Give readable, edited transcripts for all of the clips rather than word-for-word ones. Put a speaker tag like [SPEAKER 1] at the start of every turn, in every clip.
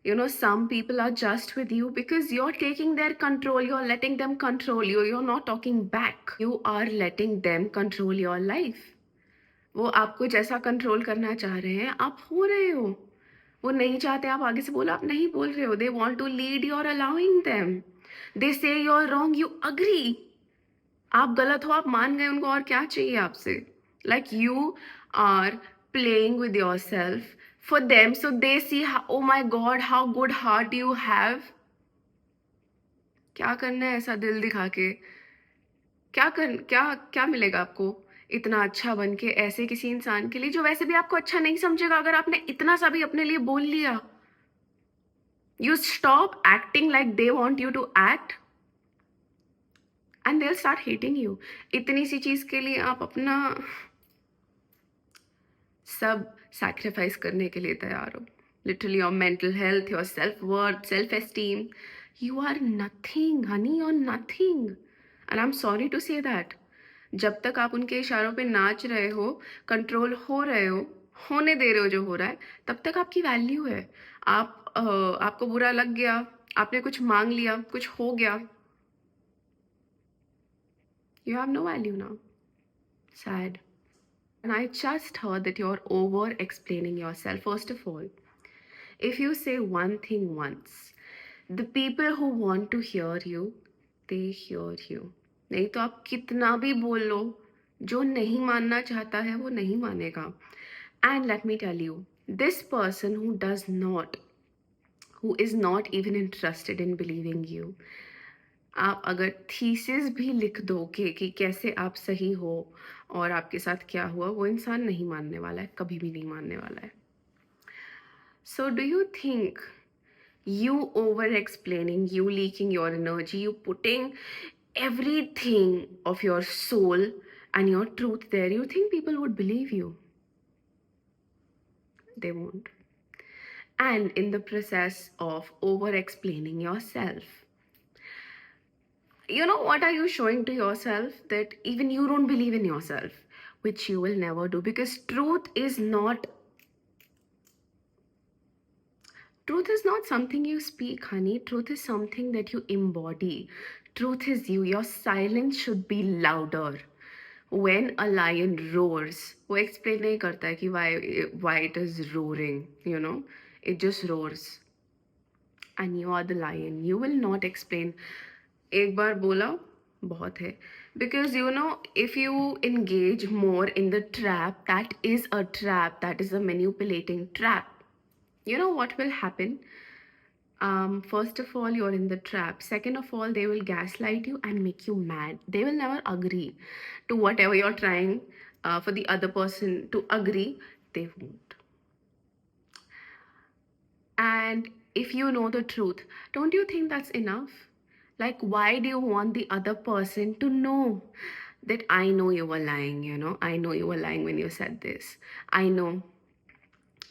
[SPEAKER 1] You know, some people are just with you because you're taking their control, you're letting them control you, you're not talking back, you are letting them control your life. वो आपको जैसा control करना चाह रहे हैं आप हो रहे हो, वो नहीं चाहते आप आगे से बोलो, आप नहीं बोल रहे हो, they want to lead, you are allowing them, they say you are wrong, you agree, आप गलत हो, आप मान गए, उनको और क्या चाहिए आपसे? Like you are playing with yourself for them so they see, O my god how good heart you have. क्या करना है ऐसा दिल दिखा के? क्या क्या मिलेगा आपको इतना अच्छा बन के ऐसे किसी इंसान के लिए जो वैसे भी आपको अच्छा नहीं समझेगा, अगर आपने इतना सा भी अपने लिए बोल लिया? You stop acting like they want you to act and they will start hating you. इतनी सी चीज के लिए आप अपना सब सैक्रिफाइस करने के लिए तैयार हो, literally your mental health, your self worth, self esteem. You are nothing honey, you are nothing and I am sorry to say that. जब तक आप उनके इशारों पे नाच रहे हो, कंट्रोल हो रहे हो, होने दे रहे हो जो हो रहा है, तब तक आपकी वैल्यू है। आपको बुरा लग गया, आपने कुछ मांग लिया, कुछ हो गया, you have no value now. Sad. And I just heard that you're over explaining yourself. First of all, if you say one thing once, the people who want to hear you, they hear you. नहीं तो आप कितना भी बोल लो, जो नहीं मानना चाहता है वो नहीं मानेगा. And let me tell you, this person who is not even interested in believing you, आप अगर थीसिस भी लिख दो कि कैसे आप सही हो और आपके साथ क्या हुआ, वो इंसान नहीं मानने वाला है, कभी भी नहीं मानने वाला है. So do you think you over explaining, you leaking your energy, you putting everything of your soul and your truth there, you think people would believe you? They won't. And in the process of over explaining yourself, you know what are you showing to yourself? That even you don't believe in yourself, which you will never do, because truth is not something you speak, honey. Truth is something that you embody. Truth is you. Your silence should be louder. When a lion roars, वो explain नहीं करता है कि why it is roaring, you know? It just roars. And you are the lion. You will not explain. एक बार बोला बहुत है. Because you know, if you engage more in the trap, that is a trap, that is a manipulating trap. You know what will happen? First of all, you're in the trap. Second of all, they will gaslight you and make you mad. They will never agree to whatever you're trying for the other person to agree. They won't. And if you know the truth, don't you think that's enough? Like, why do you want the other person to know that I know you were lying, you know? I know you were lying when you said this. I know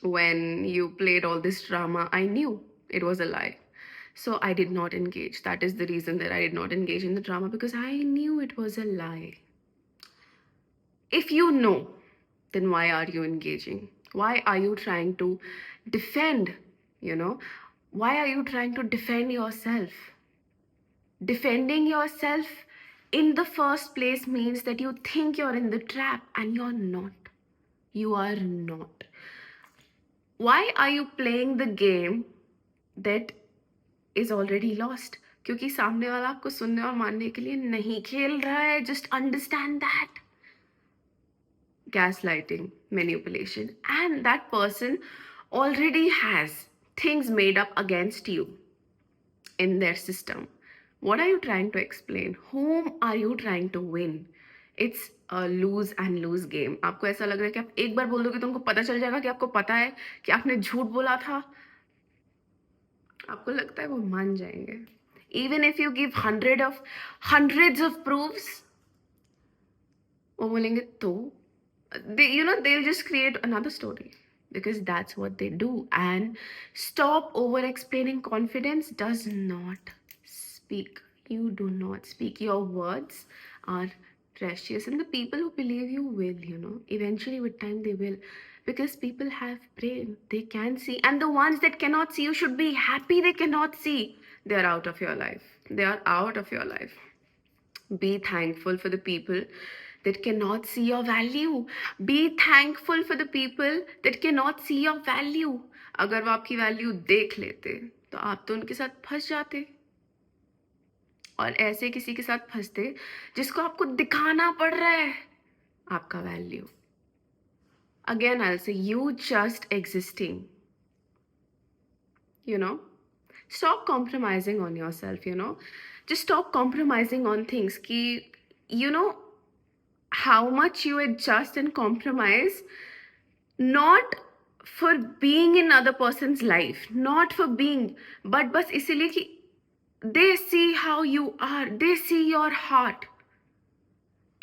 [SPEAKER 1] when you played all this drama, I knew it was a lie. So I did not engage. That is the reason that I did not engage in the drama, because I knew it was a lie. If you know, then why are you engaging? Why are you trying to defend, you know? Why are you trying to defend yourself? Defending yourself in the first place means that you think you're in the trap and you're not. You are not. Why are you playing the game that is already lost? क्योंकि सामने वाला आपको सुनने और मानने के लिए नहीं खेल रहा है. Just understand that. Gaslighting, manipulation, and that person already has things made up against you in their system. What are you trying to explain? Whom are you trying to win? It's a lose and lose game. आपको ऐसा लग रहा है कि आप एक बार बोल दोगे तो उनको पता चल जाएगा कि आपको पता है कि आपने झूठ बोला था. आपको लगता है वो मान जाएंगे? Even if you give hundreds of proofs, वो बोलेंगे तो they'll just create another story, because that's what they do. And stop over explaining. Confidence does not speak. You do not speak. Your words are precious, and the people who believe you will, eventually with time they will, because people have brain, they can see, and the ones that cannot see, you should be happy they cannot see. They are out of your life. They are out of your life. Be thankful for the people that cannot see your value. Be thankful for the people that cannot see your value. अगर वो आपकी value देख लेते तो आप तो उनके साथ फंस जाते, और ऐसे किसी के साथ फंसते जिसको आपको दिखाना पड़ रहा है आपका value. Again, I'll say, you just existing, you know. Stop compromising on yourself, you know. Just stop compromising on things. Ki, you know, how much you adjust and compromise, not for being in other person's life, not for being, but bas isliye ki they see how you are, they see your heart.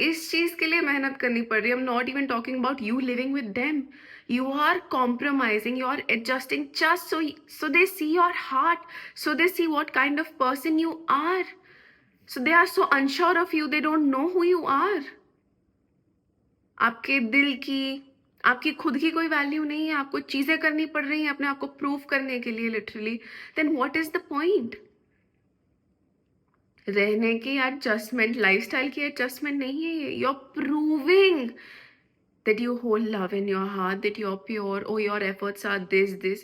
[SPEAKER 1] इस चीज के लिए मेहनत करनी पड़ रही है. I'm not even talking about you living with them. You are compromising, you are adjusting just so they see your heart, so they see what kind of person you are. So they are so unsure of you, they don't know who you are. आपके दिल की, आपकी खुद की कोई value नहीं है, आपको चीजें करनी पड़ रही हैं अपने आप को प्रूव करने के लिए, literally. Then what is the point? रहने की एडजस्टमेंट, लाइफस्टाइल की एडजस्टमेंट नहीं है ये. You are proving that you hold love in your heart, that you're pure, or your efforts are this.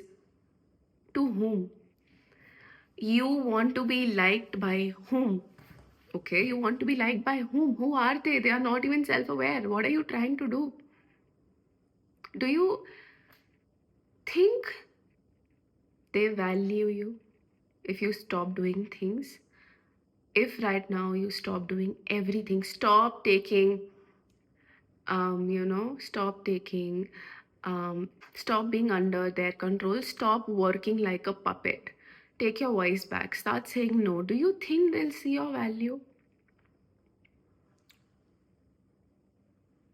[SPEAKER 1] To whom? You want to be liked by whom? Okay, you want to be liked by whom? Who are they? They are not even self-aware. What are you trying to do? Do you think they value you if you stop doing things? If right now you stop doing everything, stop taking stop being under their control, stop working like a puppet, take your voice back, start saying no. Do you think they'll see your value?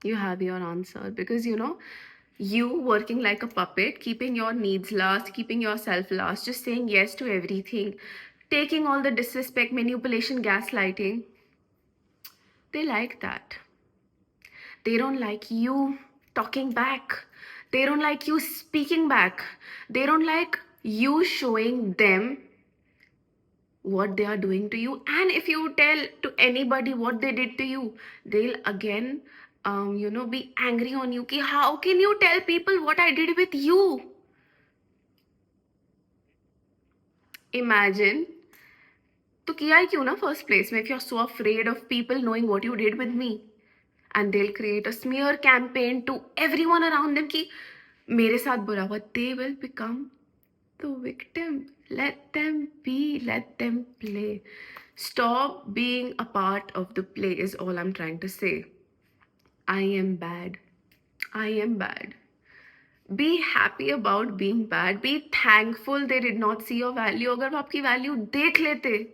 [SPEAKER 1] You have your answer, because you working like a puppet, keeping your needs last, keeping yourself last, just saying yes to everything, taking all the disrespect, manipulation, gaslighting. They like that. They don't like you talking back. They don't like you speaking back. They don't like you showing them what they are doing to you. And if you tell to anybody what they did to you, they'll again, be angry on you. Ki, how can you tell people what I did with you? Imagine, तो किया ही क्यों ना first place में, if you're so afraid of people knowing what you did with me. And they'll create a smear campaign to everyone around them कि मेरे साथ बुरा हुआ. They will become the victim. Let them be, let them play. Stop being a part of the play is all I'm trying to say. I am bad. I am bad. Be happy about being bad. Be thankful they did not see your value. अगर वो आपकी value देख लेते,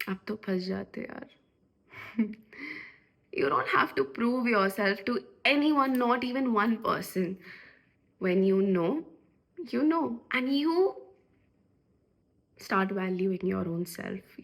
[SPEAKER 1] आप तो फंस जाते यार. You don't have to prove yourself to anyone, not even one person. When you know, and you start valuing your own self,